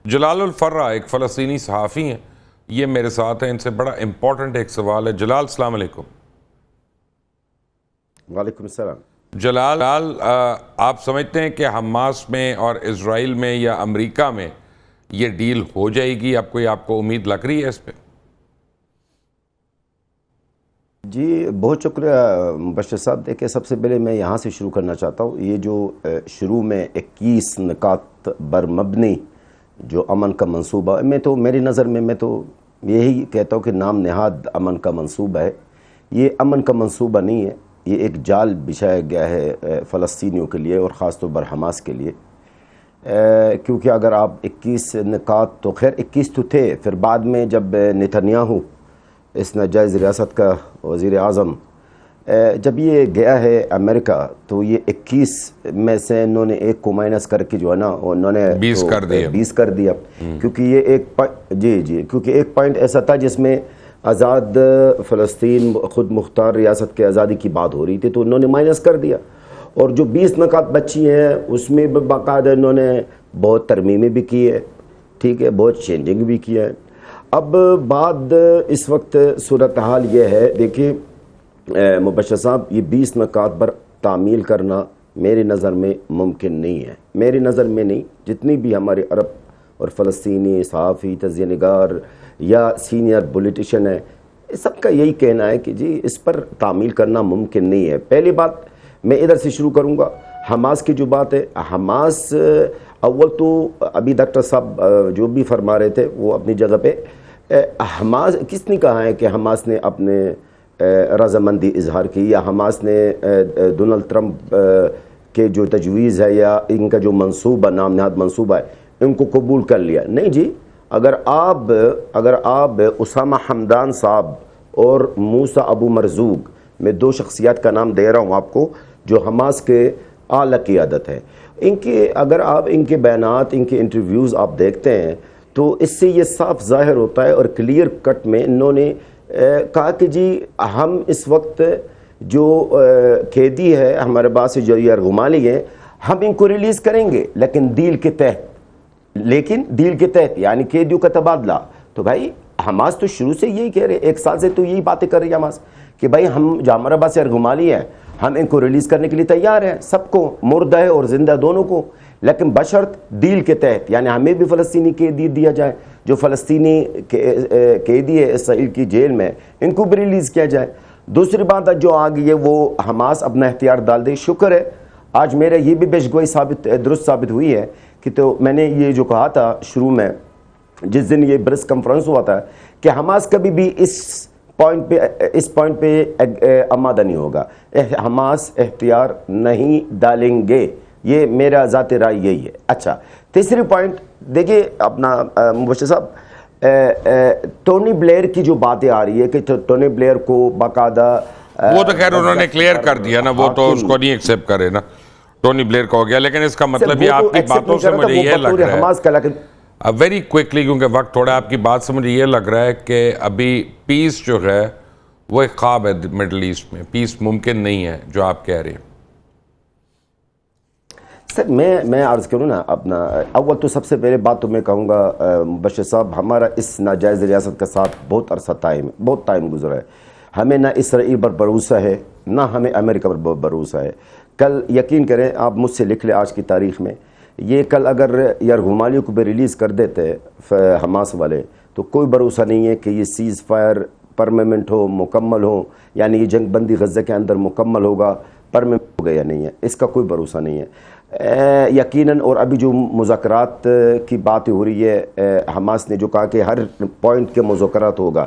جلال الفرہ ایک فلسطینی صحافی ہیں، یہ میرے ساتھ ہیں، ان سے بڑا امپورٹنٹ ایک سوال ہے۔ جلال السلام علیکم۔ وعلیکم السلام۔ جلال، آپ سمجھتے ہیں کہ حماس میں اور اسرائیل میں یا امریکہ میں یہ ڈیل ہو جائے گی؟ آپ کو امید لگ رہی ہے اس پہ؟ جی بہت شکریہ مبشر صاحب۔ دیکھیں، سب سے پہلے میں یہاں سے شروع کرنا چاہتا ہوں، یہ جو شروع میں 21 نکات بر مبنی جو امن کا منصوبہ، میری نظر میں تو یہی کہتا ہوں کہ نام نہاد امن کا منصوبہ ہے۔ یہ امن کا منصوبہ نہیں ہے، یہ ایک جال بچھایا گیا ہے فلسطینیوں کے لیے اور خاص طور پر حماس کے لیے، کیونکہ اگر آپ 21 نکات تو خیر 21 تو تھے، پھر بعد میں جب نتنیاہو اس ناجائز ریاست کا وزیر اعظم جب یہ گیا ہے امریکہ، تو یہ 21 میں سے انہوں نے ایک کو مائنس کر کے جو ہے نا انہوں نے 20 کر دیا، کیونکہ یہ کیونکہ ایک پوائنٹ ایسا تھا جس میں آزاد فلسطین خود مختار ریاست کے آزادی کی بات ہو رہی تھی، تو انہوں نے مائنس کر دیا، اور جو 20 نکات بچی ہیں اس میں باقاعدہ انہوں نے بہت ترمیمیں بھی کی ہے، ٹھیک ہے، بہت چینجنگ بھی کیا ہے۔ اب بعد اس وقت صورتحال یہ ہے، دیکھیں مبشر صاحب، یہ 20 نکات پر تعمیل کرنا میری نظر میں ممکن نہیں ہے، میری نظر میں نہیں، جتنی بھی ہمارے عرب اور فلسطینی صحافی، تجزیہ نگار یا سینئر پولیٹیشین ہے، سب کا یہی کہنا ہے کہ جی اس پر تعمیل کرنا ممکن نہیں ہے۔ پہلی بات میں ادھر سے شروع کروں گا، حماس کی جو بات ہے، حماس اول تو ابھی ڈاکٹر صاحب جو بھی فرما رہے تھے وہ اپنی جگہ پہ، حماس کس نے کہا ہے کہ حماس نے اپنے رضامندی اظہار کی یا حماس نے ڈونلڈ ٹرمپ کے جو تجویز ہے یا ان کا جو منصوبہ، نام نہاد منصوبہ ہے، ان کو قبول کر لیا؟ نہیں جی، اگر آپ اسامہ حمدان صاحب اور موسیٰ ابو مرزوق، میں دو شخصیات کا نام دے رہا ہوں آپ کو جو حماس کے اعلیٰ قیادت ہے، اگر آپ ان کے بیانات، ان کے انٹرویوز آپ دیکھتے ہیں تو اس سے یہ صاف ظاہر ہوتا ہے اور کلیئر کٹ میں انہوں نے کہا کہ جی ہم اس وقت جو قیدی ہے ہمارے پاس جو یرغمالی ہیں، ہم ان کو ریلیز کریں گے لیکن ڈیل کے تحت، یعنی قیدیوں کا تبادلہ۔ تو بھائی حماس تو شروع سے یہی کہہ رہے، ایک سال سے تو یہی باتیں کر رہی ہے حماس کہ بھائی ہم جو ہمارے پاس یرغمالی ہیں ہم ان کو ریلیز کرنے کے لیے تیار ہیں، سب کو، مردہ اور زندہ دونوں کو، لیکن بشرط ڈیل کے تحت، یعنی ہمیں بھی فلسطینی قیدی دیا جائے، جو فلسطینی قیدی ہے اسرائیل کی جیل میں ان کو بھی ریلیز کیا جائے۔ دوسری بات جو آ گئی ہے وہ حماس اپنا اختیار ڈال دے۔ شکر ہے آج میرا یہ بھی پیشگوئی درست ثابت ہوئی ہے کہ تو میں نے یہ جو کہا تھا شروع میں جس دن یہ پریس کانفرنس ہوا تھا کہ حماس کبھی بھی اس پوائنٹ پہ آمادہ نہیں ہوگا، حماس اختیار نہیں ڈالیں گے، یہ میرا ذاتی رائے یہی ہے۔ اچھا، تیسری پوائنٹ دیکھیے اپنا مبشر صاحب، ٹونی بلیئر کی جو باتیں آ رہی ہے کہ ٹونی بلیئر کو باقاعدہ، وہ تو خیر انہوں نے کلیئر کر دیا نا، وہ تو اس کو نہیں ایکسیپٹ کرے نا، ٹونی بلیئر کا ہو گیا، لیکن اس کا مطلب یہ آپ کی باتوں سے مجھے یہ لگ رہا ہے ویری کوئکلی، کیونکہ وقت تھوڑا، آپ کی بات سے مجھے یہ لگ رہا ہے کہ ابھی پیس جو ہے وہ ایک خواب ہے مڈل ایسٹ میں، پیس ممکن نہیں ہے جو آپ کہہ رہے ہیں۔ سر میں عرض کروں نا اپنا، اول تو سب سے پہلے بات تو میں کہوں گا مبشر صاحب، ہمارا اس ناجائز ریاست کا ساتھ بہت عرصہ بہت ٹائم گزرا ہے، ہمیں نہ اسرائیل پر بھروسہ ہے نہ ہمیں امریکہ پر بھروسہ ہے۔ کل یقین کریں، آپ مجھ سے لکھ لیں آج کی تاریخ میں، یہ کل اگر یرغمالیوں کو بھی ریلیز کر دیتے حماس والے تو کوئی بھروسہ نہیں ہے کہ یہ سیز فائر پرماننٹ ہو، مکمل ہو، یعنی یہ جنگ بندی غزہ کے اندر مکمل ہوگا، پرماننٹ ہوگا یا نہیں ہے، اس کا کوئی بھروسہ نہیں ہے یقیناً۔ اور ابھی جو مذاکرات کی بات ہو رہی ہے، حماس نے جو کہا کہ ہر پوائنٹ کے مذاکرات ہوگا،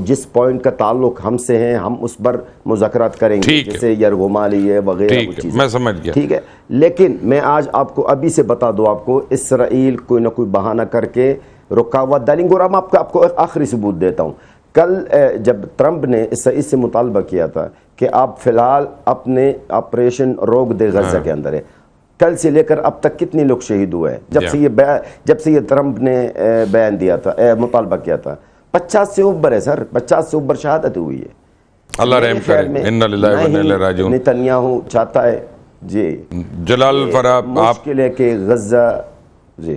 جس پوائنٹ کا تعلق ہم سے ہیں ہم اس پر مذاکرات کریں گے، جیسے یرغمالی ہے وغیرہ وہ چیزیں، میں سمجھ گیا، ٹھیک ہے۔ لیکن میں آج آپ کو ابھی سے بتا دوں، آپ کو اسرائیل کوئی نہ کوئی بہانہ کر کے رکاوٹ ڈالیں گے، اور آپ کو ایک آخری ثبوت دیتا ہوں۔ کل جب ٹرمپ نے اسرائیل سے مطالبہ کیا تھا کہ آپ فی الحال اپنے آپریشن روک دے غزہ کے اندر ہے، کل سے لے کر اب تک کتنے لوگ شہید ہوئے ہیں جب سے یہ ٹرمپ نے بیان دیا تھا، مطالبہ کیا تھا؟ 50 سے اوپر ہے سر، 50 سے اوپر شہادت ہوئی ہے۔ اللہ رحم کرے، انا للہ و انا الیہ راجعون۔ نتنیاہو چاہتا ہے جی جلال الفرہ، مشکل ہے کہ غزہ، جی